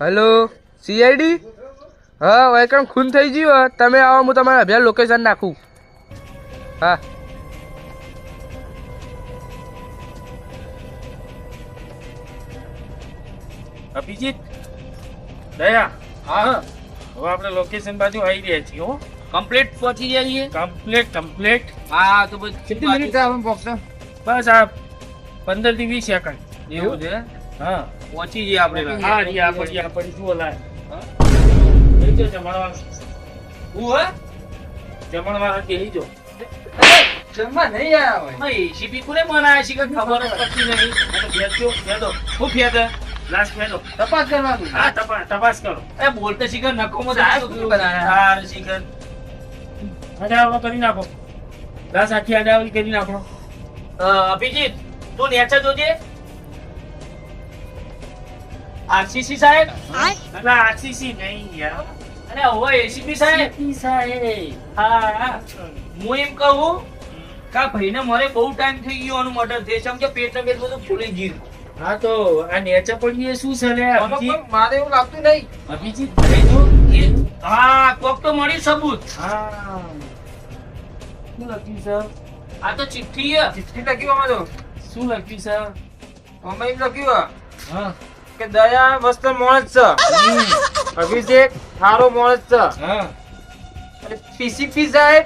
Hello CID. હા વાયકણ ખૂન થઈ ગયું. તમે આવો, હું તમારા અભ્યાસ લોકેશન નાખું. હા અભિજીત, દયા, હા હવે આપણે લોકેશન બાજુ આવી રહ્યા છીએ. હો, કમ્પ્લીટ પહોંચી જઈએ. કમ્પ્લીટ. હા તો બસ કેટલી મિનિટ આવે પહોંચતા? બસ આ 15 થી 20 સેકન્ડ. એવું છે. હા, પહોંચી જઈએ આપણે. હા પડી જુઓ લાય. એ જો જમણવાર બેહી જો. જમવા નહીં આવ્યા હોય. એસીપી કોને બનાવ્યા છે કે ખબર જ પડતી નહીં. બેસજો, બેસો. હું ફેદ લાસ્ટ ફેદો. તપાસ કરવાનું. હા, તપાસ કરો. એ બોલતે શીખર નકોમાં જાય તો કેવું બનાવ્યા. હા શીખર. હજારો કરી નાખો. લાસ્ટ આખી હજારો કરી નાખો. અભિજીત તું નેચર જોજે. આરસીસી સાહેબ. એટલે આરસીસી નહીં યાર. અને હવે એસીપી સાહેબ. હા હું એમ કહું કે ભાઈને મારે બહુ ટાઈમ થઈ ગયો આનું મર્ડર થઈ છે. કે પેટ ને પેટ બધું ફૂલી ગયું. હા તો આ નેચર પડી એ શું છે લે અભિજીત? મારે એવું લાગતું નહીં. અભિજીત ભાઈ જો. હા કોક તો મળ્યું સબૂત. હા, શું લખ્યું છે? આ તો ચિઠ્ઠી છે. ચિઠ્ઠી લખ્યું અમે તો. શું લખ્યું છે? અમે એમ લખ્યું હા કે દયા મસ્ત માણસ છે, અભિષેક સારો માણસ છે, હા. અને પીસીપી સાહેબ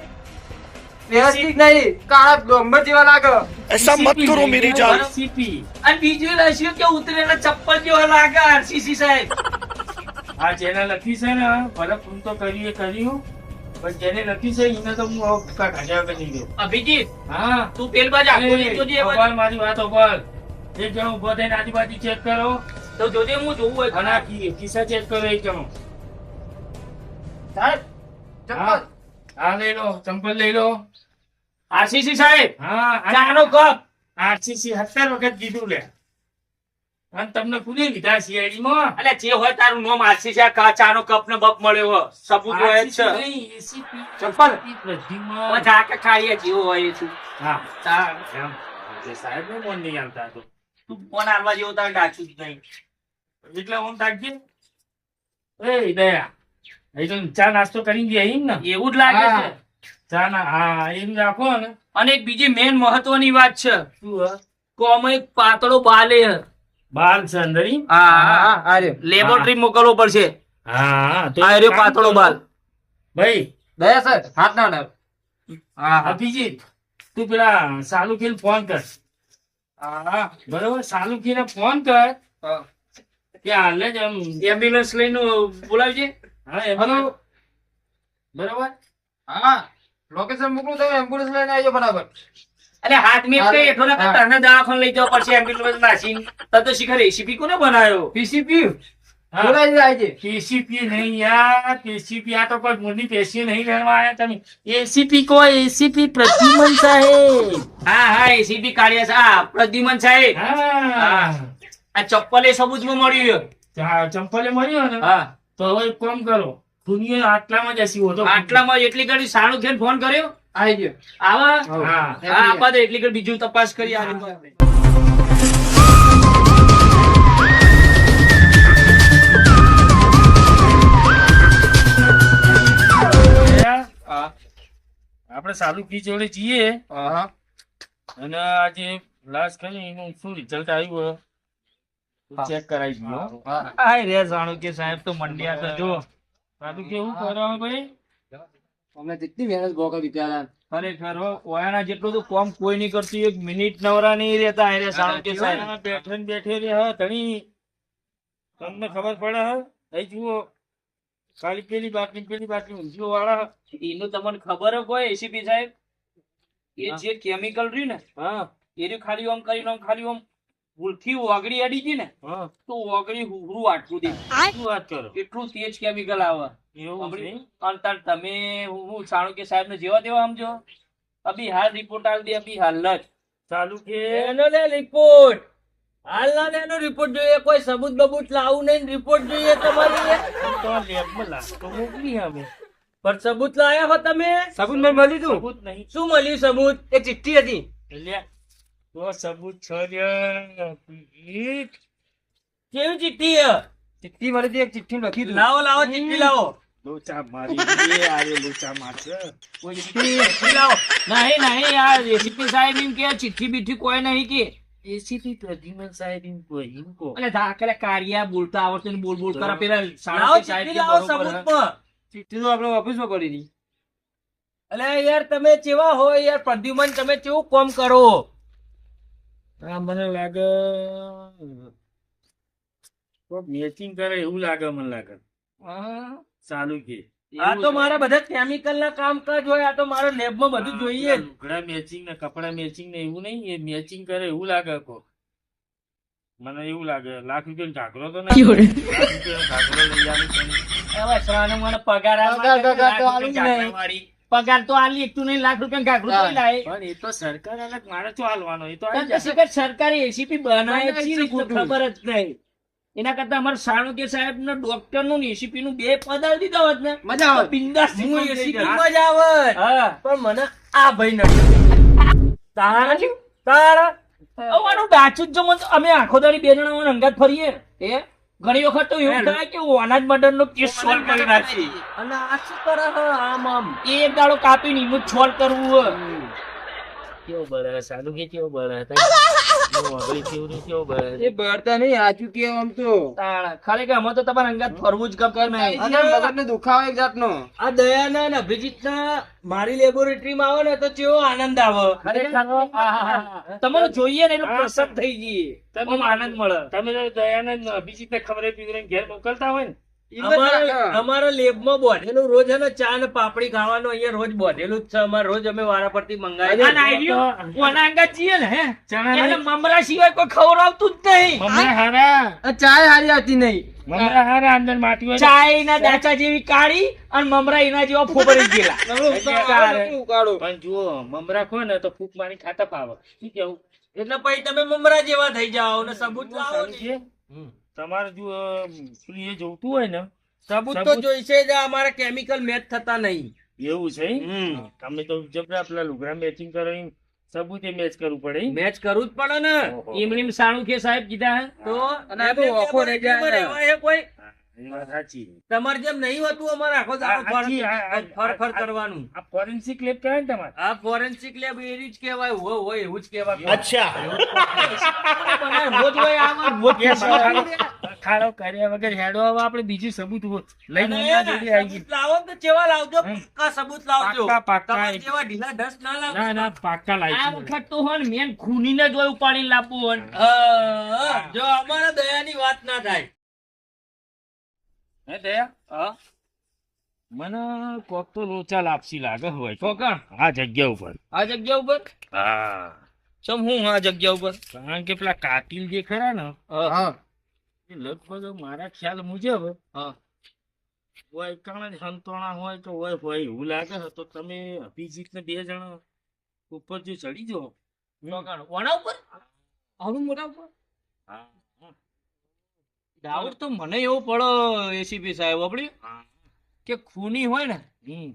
વ્યવસ્થિત નહીં, કાળા ડોંબર જેવા લાગે. ऐसा मत करो मेरी जान. સીપી. અને બીજું લખ્યું કે ઉતરેલા ચપ્પલ જેવા લાગે આરસીસી સાહેબ. આ જેને લખી છે ને ભલે ફોન તો કર્યું પણ જેને લખી છે એને તો હું કાઢ્યા કરી દઉં. અભિજીત હા, તું પેલ બાજુ આખું નહીં જોજે. એ બાજુ. ઓભાર મારી વાત ઓભાર. એક જણો ઉભો થઈને આજુબાજુ ચેક કરો તો જોજે હું જોવું હોય અને આ ખિસ્સા ચેક કરો એક જણો. સાહેબ ચપ્પલ. હા લઈ લો, ચંપલ લઈ લો. આરસીસી સાહેબ હા, ચાનો કપ. આરસીસી 17 વખત કીધું લે. અને તમને કોને લીધા સીઆઈડી માં? અલે જે હોય તારું નામ આરસીસી. આ ચાનો કપ ને બપ મળ્યો હોય. સબૂત હોય જ છે. ચપ્પલ. હવે જા કે ખાઈએ જેવો હોય એ તું. હા, તાર એમ. તે સાહેબ ને ફોન નહીં આવતા તો. તું ફોન આલવા જેવો તારે ડાચું જ નહીં. એટલે હું તાકજે. એ દયા, એ તો ચા નાસ્તો કરી ગયા એમ ને? એવું જ લાગે હા. છે. ચા ના, હા એમ રાખો ને. અને એક બીજી મેન મહત્વની વાત છે. શું હ? કોમે એક પાતળો બાલે છે. બાલ છે અંદર ઈ? હા આ રહ્યો. લેબોરેટરી મોકલવો પડશે. હા, તો આ રહ્યો કામ પાતળો કરો. બાલ. ભાઈ દયા સર હાથ ના અડાવ. હા અભિજીત, તું પેલા સાલુકીને ફોન કર. હા બરોબર, સાલુકીને ફોન કર કે હાલ જ આમ એમ્બ્યુલન્સ લઈને બોલાવજે. હા એમ. હલો. બરોબર. હા લોકેશન મોકલું, તમે એમ્બ્યુલન્સ લઈને આવજો બરાબર. અરે હાથ મેં હા. કઈ એટલો ના હા. તને દવાખાને લઈ જવા પડશે એમ્બ્યુલન્સ નાસીને. તને તો શીખર એસીપી કોને બનાવ્યો? પીસીપી હા. બોલાવી જાય છે. કેસીપી નહીં યાર, કેસીપી આ તો કોઈ મોટી પેશી નહીં લેવા આવ્યા તમે. એસીપી કો એસીપી પ્રદ્યુમન સાહેબ. હા હા એસીપી કાઢ્યા છે. આ પ્રદ્યુમન સાહેબ. હા, આ ચપ્પલ એ સબૂતમાં મળ્યું છે. ચંપલે મળ્યો ને હા તો હવે એક કામ કરો, દુનિયા આટલામાં જ હસી હોતો. આટલામાં એટલી ઘડી સાણું ખેન ફોન કર્યો. આવી ગયો. આવા હા. હા આપા દે એટલી ઘડી બીજું તપાસ કરી આવી. આપણે સાલુકી જોડે જઈએ હા અને આજે લાસ્ટ કરી એનું શું રિઝલ્ટ આવ્યું ચેક કરાવી દો. આય રે જાણો કે સાહેબ તો મંડ્યા તો જો. સાલું કેવું કરો ભાઈ? અમને કેટલી મહેનત ગોકા બિચારા. ખરેખર હો ઓયાના જેટલું તો કામ કોઈ નહીં કરતું. એક મિનિટ નવરા નહીં રહેતા. આય રે જાણો કે સાહેબ બેઠે ને બેઠે રે હા ધણી તમને ખબર પડે હા. અહીં જુઓ ખાલી પેલી બાટલી ઊંધિયો વાળા. એનું તમને ખબર હોય કોઈ એસીપી સાહેબ? એ જે કેમિકલ રહ્યું ને હા એ રહ્યું ખાલી આમ કરીને આમ ખાલી આમ ભૂલથી ઓગળી અડી ગઈ ને હા, તો ઓગળી હુહરું આટલું દે. શું વાત કરો? એટલું તેજ કેમિકલ આવે. એવું છે? અને તાર તમે હું ચાણક્ય સાહેબ ને જેવા તેવા સમજો. અભી હાલ રિપોર્ટ આલ દે. અભી હાલ જ ચાલુ કે એનો લે રિપોર્ટ. હાલ ના એનો રિપોર્ટ જોઈએ. કોઈ સબૂત બબૂત લાવું નહીં. રિપોર્ટ જોઈએ તમારી. તો લેબમાં લાગતો મોકલી અમે. પણ સબૂત લાયા હો તમે? સબૂત મને મળી તું. સબૂત નહીં શું મળ્યું સબૂત? એક ચિઠ્ઠી હતી. એટલે તો સબૂત છે લ્યા. કેવી ચિઠ્ઠી હે? ચિઠ્ઠી મળી હતી, એક ચિઠ્ઠી લખી દઉં. લાવો લાવો ચીઠી લાવો લોચા મારી એ આરે લોચા મારશે. કોઈ ચીઠી લાવો નહીં નહીં યાર એસીપી સાહેબ એમ કે ચિઠ્ઠી બીઠી કોઈ નહીં કે એસીપી પ્રદ્યુમન સાહેબ એમ કોઈ એમ કો. એટલે ધાકલે કારિયા બોલતા આવડતું ને બોલ બોલ તો કરા પેલા લાવો સાળંગી સાહેબ ચિઠ્ઠી કે લાવો બરોબર હે. સબૂતમાં. ચિઠ્ઠી તો આપણે ઓફિસમાં પડી હતી. અલે યાર તમે કેવા હોય યાર પ્રદ્યુમન તમે કેવું કોમ કરો આ મને લાગે મેચિંગ કરે એવું લાગે મને લાગે. ચાલુ કે આ તો મારા બધા કેમિકલ ના કામકાજ હોય આ તો મારા લેબ માં બધું જોઈએ જ. લુગડા મેચિંગ ને કપડા મેચિંગ ને એવું નહીં, એ મેચિંગ કરે એવું લાગે કો. મને એવું લાગે લાખ રૂપિયા ઘાઘરો તો નહીં. લાખ રૂપિયાનો ઘાઘરો લઈ આવી છે ને. હવે શ્રાવણ મહિનો પગાર આવે, પગાર તો લાખ આલું જ રૂપિયા નહીં. વાળી. પગાર તો આલી એકતું નહીં, લાખ રૂપિયા ઘાઘરું તો લાય. પણ એ તો સરકાર અલગ મારે તો હાલવાનો એ તો આવી તને તો જશે. શીખર સરકારી એસીપી બનાવે બનાવે છે છે ને તો ખોટું. ખબર જ નહીં. એના કરતા અમારે સાણુકે સાહેબ ને ડોક્ટર નું એસીપી નું બે પદ આલી દીધા હોત ને મજા આવે. તો બિંદાસ હું થઈ ACP જાય. માં જ આવે. હા પણ મને આ ભાઈ નથી. તારા તારા અમારું ડાચું જ જો મને અમે આખો દાડી બે જણા અંગાત ફરીએ એ ઘણી વખત તો એવું થાય કે અનાજ મર્ડર નો કેસ સોલ્વ કરી નાખી અને આ શું કરે છે? આમ આમ. એક દાડો કાપીને એનું જ સોલ્વ કરવું હોય. કેવો બળે સાલું કે કેવો બળે કેવો બળે. એ બળતા નહીં, સાચું કે આમ તો. તાળા. ખરેખર અમે તો તમારા અંગાત ફરવું જ ગમે નહીં. અને મગજને દુખાવો એક જાતનો. આ દયાના અને અભિજીતના મારી લેબોરેટરીમાં આવે ને તો કેવો આનંદ આવે ખરેખર તમારે જોઈએ ને એટલે પ્રસન્ન થઈ જઈએ તમે આનંદ મળે. તમે તો દયાનંદ અભિજીત ને ખબર પીવડાવીને ઘેર મોકલતા હોય ને. અમારા લેબમાં બોધેલું રોજ હે ને ચા ને પાપડી ખાવાનું અહીંયા રોજ બોધેલું જ છે અમારે રોજ અમે વારા પરથી મંગાવીએ છીએ ને હે એને મમરા સિવાય કોઈ ખવડાવતું જ નહીં. મમરા હારા આ ચાય હારી આવતી નહીં. મમરા હારા અંદર માટી હોય. ચાય ના દાચા જેવી કાળી અને મમરા એના જેવા ફોબરી ગયેલા. નવરો ઉકાળો નથી ઉકાળો. પણ જુઓ મમરા ખો ને તો ફૂક મારી ખાતા ફાવે. શું કેવું એટલે પછી તમે મમરા જેવા થઈ જાઓ ને સબૂત લાવો ને. છે? તમારે જો પેલું એ જોવતું હોય ને સબૂત તો જોઈશે જ. અમારા કેમિકલ મેચ થતા નહીં. એવું છે એમ? તમે તો જબરા પેલા લુગડા મેચિંગ કરો એમ સબૂતે મેચ કરવું પડે એમ? મેચ કરવું જ પડે ને. ઓહો. એમની સાણું કે સાહેબ કીધા હે તો અને આ તો ઓખો રહી જાય. રહેવાય કોઈ એ વાત સાચી. તમારે જેમ નહીં હોતું અમારે આખો દાડો સાચી, ફર કરવાનું. આ ફોરેન્સિક લેબ કહેવાય ને તમારે? આ ફોરેન્સિક લેબ એવી જ કહેવાય. હોય એવું જ કહેવાય. अच्छा રોજ હોય આમાં રોજ એ કહેવાય. ખાડો કર્યા વગર હેડો હવે આપણે બીજું સબૂત લઈને અને અહીંયા જોડે આવી ગઈ. સબૂત લાવો ને તો ચેવા લાવજો. હમ. પાક્કા સબૂત લાવજો. પાક્કા, પાક્કા. તમારે જેવા ઢીલા ઢસ ના લાવજો. ના ના પાક્કા આ લાવી વખત તો હોય ને મેન ખૂનીને જ હોય ઉપાડીને લાવવું હોય ને. હા, જો અમારા દયાની વાત ના થાય. હે દયા મને કોક તો લોચા લાપસી લાગે હોય કોકણ આ જગ્યા ઉપર. આ જગ્યા ઉપર હા સમ હું આ જગ્યા ઉપર કારણ કે પેલા કાતિલ જે ખરા ને હા. એ લગભગ મારા ખ્યાલ મુજબ હા. હોય કારણે સંતોણા હોય તો હોય એવું લાગે છે. તો તમે અભિજીત ને બે જણા ઉપર જો ચડી જાઓ. કોકણ ઓના ઉપર આવડું મોટા ઉપર હા ડાઉટ તો મને એવો પડો એસીપી સાહેબ આપડી હા. કે ખૂની હોય ને હમ.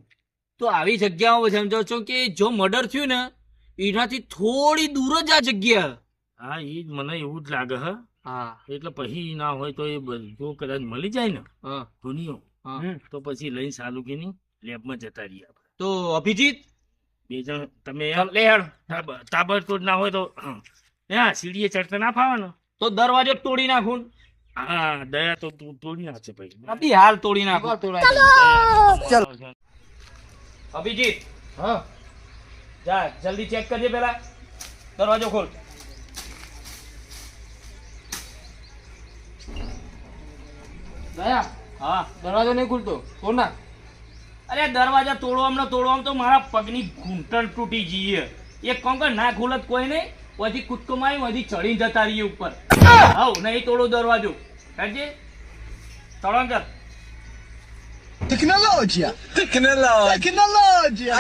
તો આવી જગ્યાઓ સમજો છો કે જો મર્ડર થયું ને એનાથી થોડી દૂર જ આ જગ્યા. હા એ જ મને એવું જ લાગે હ. હા એટલે પછી ના હોય તો એ જો કદાચ મળી જાય ને હા ધુનિયો હા. તો પછી લઈને સાલુકીની લેબમાં જતા રહીએ આપણે તો અભિજીત બે જણ. તમે લે હેડ તાબડતોડ ના હોય તો હા સીડીએ ચડતા ના ફાવે ને. તો દરવાજો તોડી નાખું. હા દયા તો તું તોડી નાખશે ભાઈ. અભી હાલ તોડી નાખું. ચાલો અભિજીત હા. જા જલ્દી ચેક કરજે પેલા દરવાજો ખોલ. દયા, હા દરવાજો નહીં ખુલતો. ખોલ ના. અરે દરવાજા તોડવામાં તો મારા પગની ઘૂંટણ તૂટી જઈએ. એક કોમ કર ના ખુલત કોઈ નહીં. વધી કૂદકો મારી વધી ચડી જતા રહીએ ઉપર. હાઉ નહીં તોડો દરવાજો. કાઢજે તળણ કર. Tecnologia! Tecnologia! Tecnologia!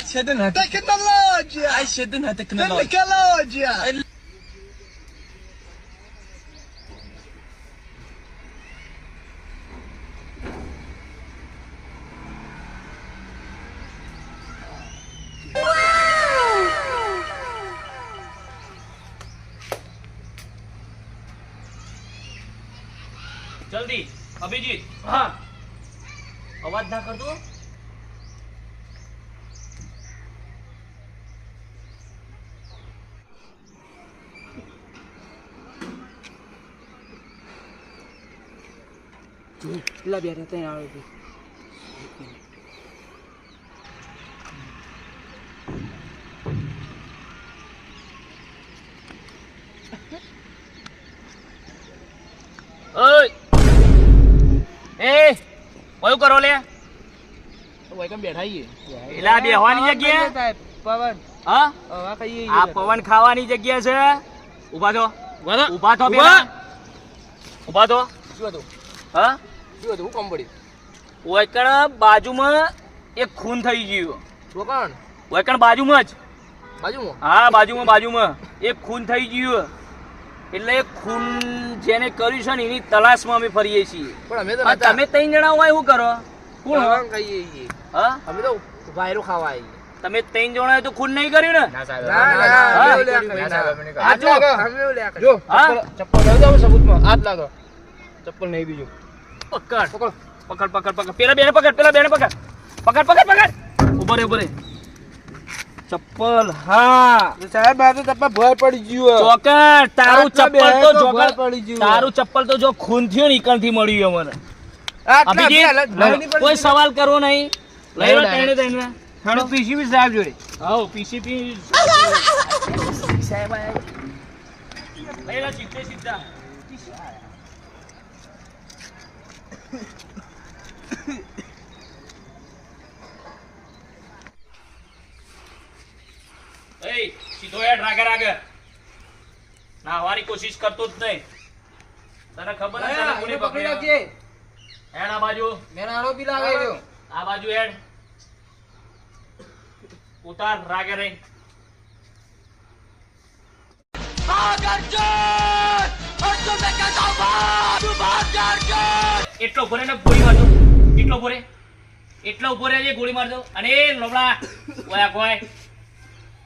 જલ્દી અભિજીત હા અવાજ ના કરતો પેલા બેઠા ત્યાં આવે છે ઓય એ કયું કરો લે બેઠા એલા બેહવાની જગ્યા પવન હા હવા ખાઈએ આ પવન ખાવાની જગ્યા છે ઊભા થો ઊભા થો પેલા ઊભા થો શું હતું હા શું હતું હું કોમ પડ્યું ઓયકણ બાજુમાં એક ખૂન થઈ ગયું રોકાણ ઓયકણ બાજુમાં જ બાજુમાં હા બાજુમાં એક ખૂન થઈ ગયું એટલે એ ખૂન જેને કર્યું છે ને એની તલાશમાં અમે ફરીએ છીએ પણ અમે તો આ તમે ત્રણ જણા હોય શું કરો કોણ પવન ખાઈએ છીએ હા અમે તો વાયરો ખાવા આવીએ તમે ત્રણ જણા તો ખૂન નહીં કર્યું ને ના ના એવું લ્યા આ જો અમે એવું લ્યા જો હા? ચપ્પલ લાવી દો સબૂતમાં હાથ લાગો ચપ્પલ નહીં બીજું પકડ પેલા બેને પકડ ઉભો રે ચપ્પલ હા સાહેબ આ તો ચપ્પલ ભર પડી ગયું ચોકર તારું આટલા ચપ્પલ બે તો તો જોકર ભર પડી ગયું. તારું ચપ્પલ તો જો ખૂન થયો ને ઈકણથી મળ્યું મને આટલા અભિજીત, બે લડની પડી કોઈ ગયું. સવાલ કરવો નહીં લઈ લો લઈ લો તેને હાલો પીસીબી સાહેબ જોડે હા પીસીપી સાહેબ આયા. લઈ લો સીધા એ સીધો હેડ રાગે ના હવાની કોશિશ કરતો જ નહીં તને ખબર જ તને કોને પકડ્યો હેડ આ બાજુ મેં આરોપી લાગે રહ્યો આ બાજુ હેડ ઉતાર રાગે રહી એટલો ભરે ને ગોળી મારજો એટલો ભરે જે ગોળી મારજો અને એ લોબડા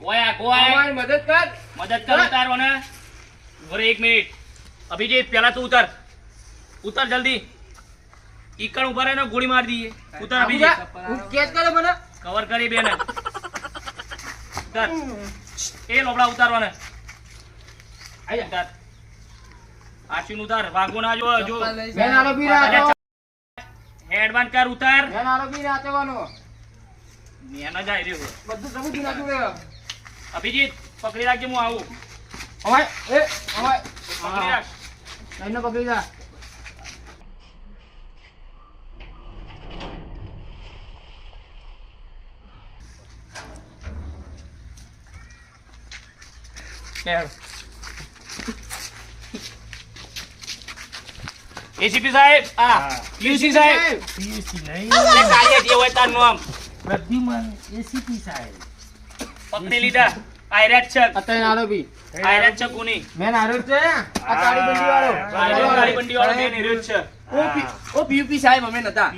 ઓયા કોઈ અમારી મદદ કર મદદ કર ઉતારવો ને ભરે 1 મિનિટ અભિજીત પેલા તું ઉતાર જલ્દી ઈકણ ઉભા રહે ને ગોળી મારી દઈએ ઉતાર અભિજીત હું કેચ કરે મને કવર કરી બેને ઉતાર એ લોબડા ઉતારવાને ઉતાર આશીન ઉતાર વાગો ના જો મેં આરોપી રાખ્યો હેડબાન કર ઉતાર મેં આરોપી રાખ્યો મેન જ આવી રહ્યો બધું સબૂત નાખ્યું રે અભિજીત પકડી રાખજે હું આવું અમાય એ અમાય પકડી રાખ લાઈન પકડી જા એસીપી સાહેબ પીયુસી સાહેબ એટલે કાલે જે હોય તારનું આમ પકડી લીધા આયરાજ છે અત્યારે આરોપી આયરાજ છે કોની મેં આરોપ છે આ કાળી બંડી વાળો કાળી બંડી વાળો બેન હેર્યો જ છે ઓ પીયુપી સાહેબ અમે નતા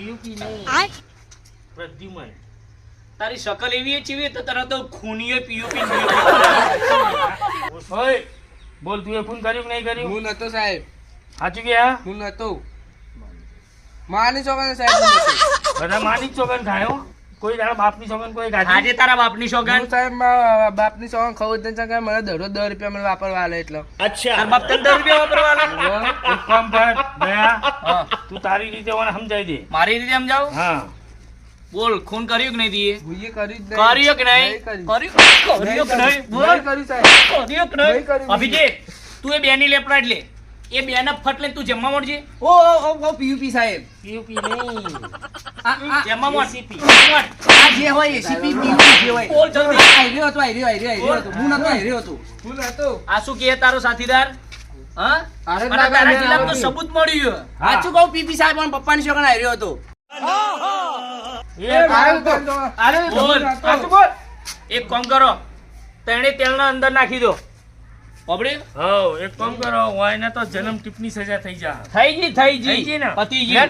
પ્રદ્યુમન તારી શકલ એવી ચીવી તો તરત ખૂનીએ પીયુપી ઓય બોલ તું એ ફોન કર્યું કે નહીં કર્યું હું નતો સાહેબ સાચું કે હા હું નતો માની છોકરા સાહેબ હું નતો બધા માની ચોગન ખાયો કોઈ તારા બાપની ચોગન કોઈ ખાધી આજે તારા બાપની ચોગન હું સાહેબ મારા બાપની સોંગ ખાવું જ નથી મને દરરોજ 10 રૂપિયા મને વાપરવા આલે એટલે તારા બાપ તને 10 રૂપિયા વાપરવા આલે એક કામ કર દયા હા તું તારી રીતે મને સમજાઈ દે મારી રીતે સમજાવ હા બોલ ખૂન કર્યું કે નહીં દીએ ભૂઈએ કરી જ કર્યું કે નહીં કર્યું કે નહીં બોલ કર્યું સાહેબ કર્યું કે નહીં નહીં કર્યું. અભિજીત તું એ બેની લેપડાટ લે એ બેને ફટ લઈને તું જમવા મળજે ઓ પીયુપી સાહેબ પીયુપી નહીં આ જમવા મળ એસીપી જે હોય એસીપી પીયુપી જે હોય બોલ જલ્દી આયર્યો હતો હું નતો આયર્યો હતો હું નતો આ શું કહે તારો સાથીદાર હા અરે અને ના, તારા ના, જિલ્લામાં તો ના, સબૂત મળ્યું સાચું કહું પીપી સાહેબ પણ પપ્પાની છોકરા આયર્યો હતો બોલ સાચું બોલ એક કામ કરો તેણે તેલના અંદર નાખી દો બાપડે હા એક કામ કરો વાયને તો જન્મ ટીપની સજા થઈ જા થઈ ગઈ ને પતિ ગઈ લે,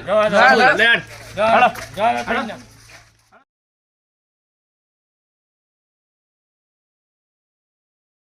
લે. જા